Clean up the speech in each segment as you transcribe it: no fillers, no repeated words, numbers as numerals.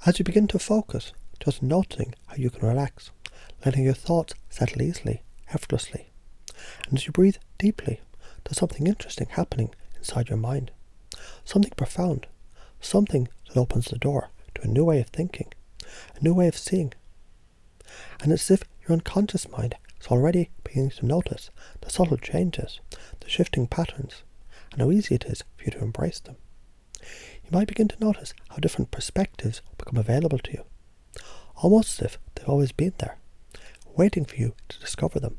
As you begin to focus, just noticing how you can relax, letting your thoughts settle easily, effortlessly. And as you breathe deeply, there's something interesting happening inside your mind. Something profound. Something that opens the door to a new way of thinking, a new way of seeing. And it's as if your unconscious mind is already beginning to notice the subtle changes, the shifting patterns, and how easy it is for you to embrace them. You might begin to notice how different perspectives become available to you, almost as if they've always been there, waiting for you to discover them.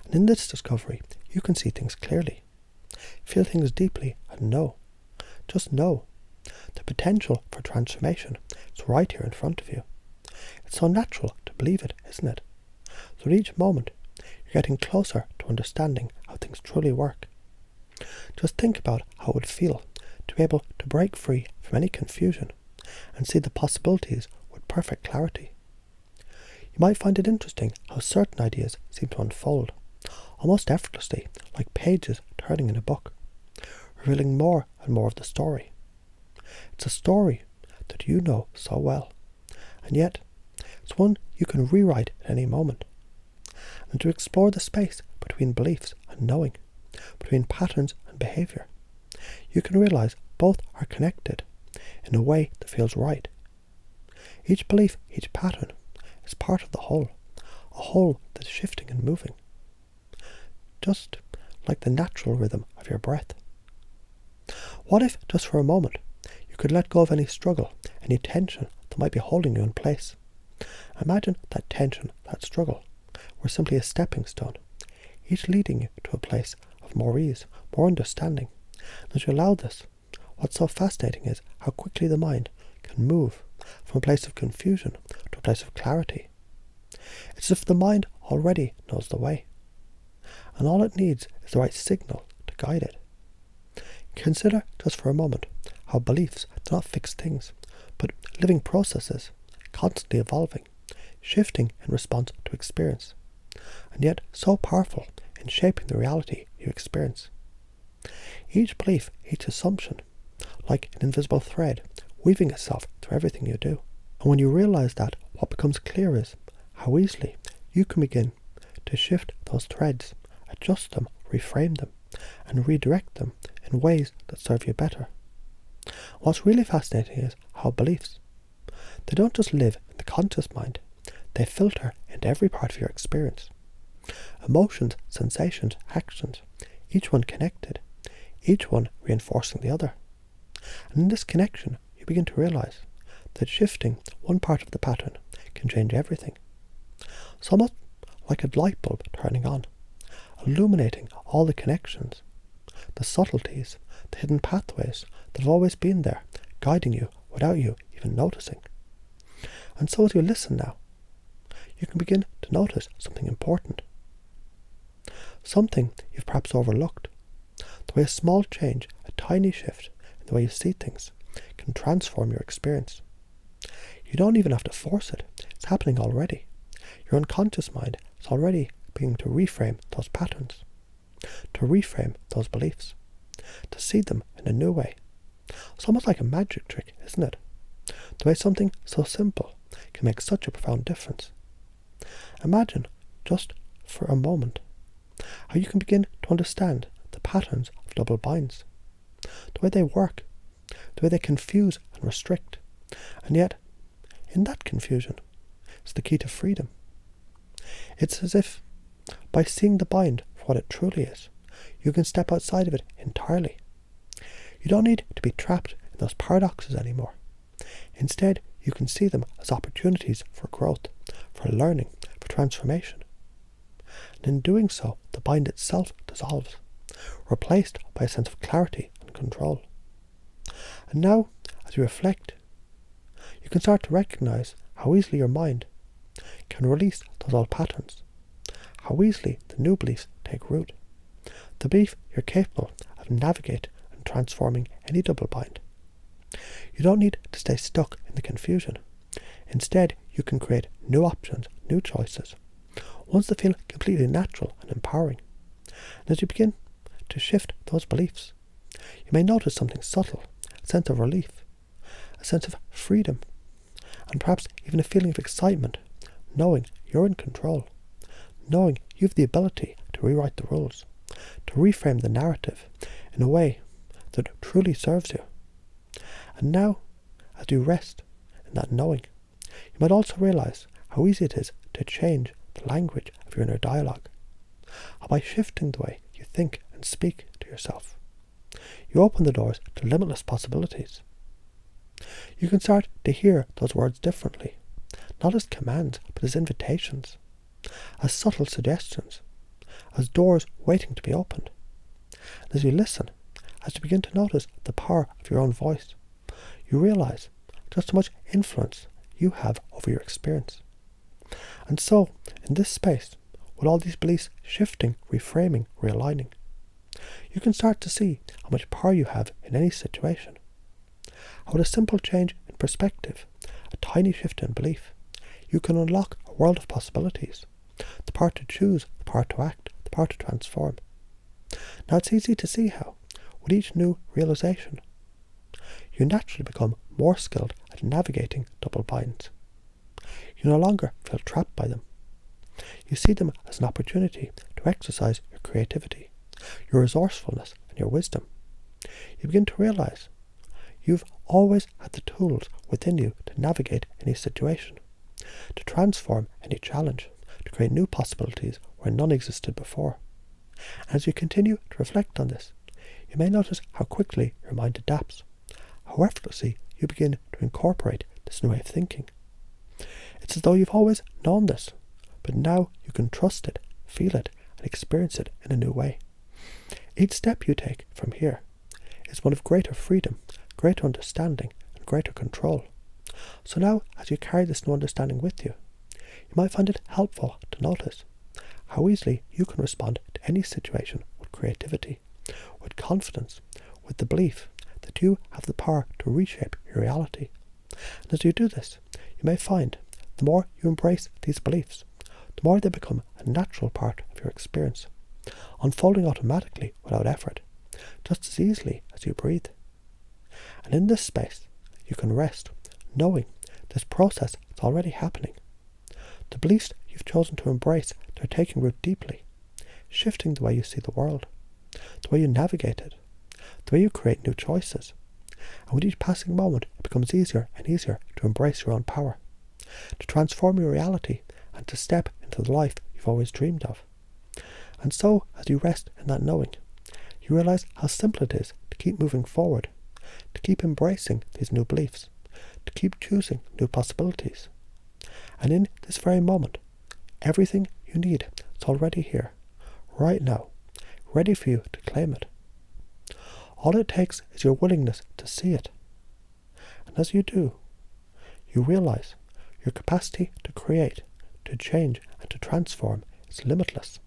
And in this discovery, you can see things clearly, feel things deeply, and just know, the potential for transformation is right here in front of you. It's so natural to believe it, isn't it? So at each moment, you're getting closer to understanding how things truly work. Just think about how it would feel to be able to break free from any confusion and see the possibilities with perfect clarity. You might find it interesting how certain ideas seem to unfold, almost effortlessly, like pages turning in a book, revealing more and more of the story. It's a story that you know so well, and yet it's one you can rewrite at any moment. And to explore the space between beliefs and knowing, between patterns and behaviour, you can realise both are connected in a way that feels right. Each belief, each pattern, is part of the whole, a whole that's shifting and moving, just like the natural rhythm of your breath. What if, just for a moment, you could let go of any struggle, any tension that might be holding you in place? Imagine that tension, that struggle, were simply a stepping stone, each leading you to a place of more ease, more understanding. And as you allow this, what's so fascinating is how quickly the mind can move from a place of confusion to a place of clarity. It's as if the mind already knows the way, and all it needs is the right signal to guide it. Consider just for a moment how beliefs do not fix things, but living processes, constantly evolving, shifting in response to experience, and yet so powerful in shaping the reality you experience. Each belief, each assumption, like an invisible thread, weaving itself through everything you do. And when you realise that, what becomes clear is how easily you can begin to shift those threads, adjust them, reframe them, and redirect them in ways that serve you better. What's really fascinating is how beliefs, they don't just live in the conscious mind, they filter into every part of your experience. Emotions, sensations, actions, each one connected, each one reinforcing the other. And in this connection, you begin to realise that shifting one part of the pattern can change everything. Somewhat like a light bulb turning on, illuminating all the connections, the subtleties, the hidden pathways that have always been there, guiding you without you even noticing. And so as you listen now, you can begin to notice something important. Something you've perhaps overlooked. The way a small change, a tiny shift in the way you see things, can transform your experience. You don't even have to force it. It's happening already. Your unconscious mind is already beginning to reframe those patterns, to reframe those beliefs, to see them in a new way. It's almost like a magic trick, isn't it? The way something so simple can make such a profound difference. Imagine, just for a moment, how you can begin to understand the patterns of double binds, the way they work, the way they confuse and restrict, and yet, in that confusion, is the key to freedom. It's as if, by seeing the bind for what it truly is, you can step outside of it entirely. You don't need to be trapped in those paradoxes anymore. Instead, you can see them as opportunities for growth, for learning, for transformation. And in doing so, the bind itself dissolves, replaced by a sense of clarity and control. And now, as you reflect, you can start to recognize how easily your mind can release those old patterns, how easily the new beliefs take root, the belief you're capable of navigating and transforming any double bind. You don't need to stay stuck in the confusion. Instead, you can create new options, new choices, ones that feel completely natural and empowering. And as you begin to shift those beliefs, you may notice something subtle, a sense of relief, a sense of freedom, and perhaps even a feeling of excitement, knowing you're in control, knowing you have the ability to rewrite the rules, to reframe the narrative in a way that truly serves you. And now, as you rest in that knowing, you might also realize how easy it is to change the language of your inner dialogue, how by shifting the way you think and speak to yourself, you open the doors to limitless possibilities. You can start to hear those words differently, not as commands, but as invitations, as subtle suggestions, as doors waiting to be opened. And as you listen, as you begin to notice the power of your own voice, you realize just how much influence you have over your experience. And so, in this space, with all these beliefs shifting, reframing, realigning, you can start to see how much power you have in any situation. How with a simple change in perspective, a tiny shift in belief, you can unlock a world of possibilities, the power to choose, the power to act, the power to transform. Now it's easy to see how, with each new realization, you naturally become more skilled at navigating double binds. You no longer feel trapped by them. You see them as an opportunity to exercise your creativity, your resourcefulness, and your wisdom. You begin to realize you've always had the tools within you to navigate any situation, to transform any challenge, to create new possibilities where none existed before. And as you continue to reflect on this, you may notice how quickly your mind adapts, how effortlessly you begin to incorporate this new way of thinking. It's as though you've always known this, but now you can trust it, feel it, and experience it in a new way. Each step you take from here is one of greater freedom, greater understanding, and greater control. So now, as you carry this new understanding with you, you might find it helpful to notice how easily you can respond to any situation with creativity, with confidence, with the belief that you have the power to reshape your reality. And as you do this, you may find the more you embrace these beliefs, the more they become a natural part of your experience, unfolding automatically without effort, just as easily as you breathe. And in this space, you can rest, knowing this process is already happening. The beliefs you've chosen to embrace, they're taking root deeply, shifting the way you see the world, the way you navigate it, the way you create new choices. And with each passing moment, it becomes easier and easier to embrace your own power, to transform your reality, and to step into the life you've always dreamed of. And so, as you rest in that knowing, you realize how simple it is to keep moving forward, to keep embracing these new beliefs, to keep choosing new possibilities. And in this very moment, everything you need is already here, right now, ready for you to claim it. All it takes is your willingness to see it. And as you do, you realize your capacity to create, to change, and to transform is limitless.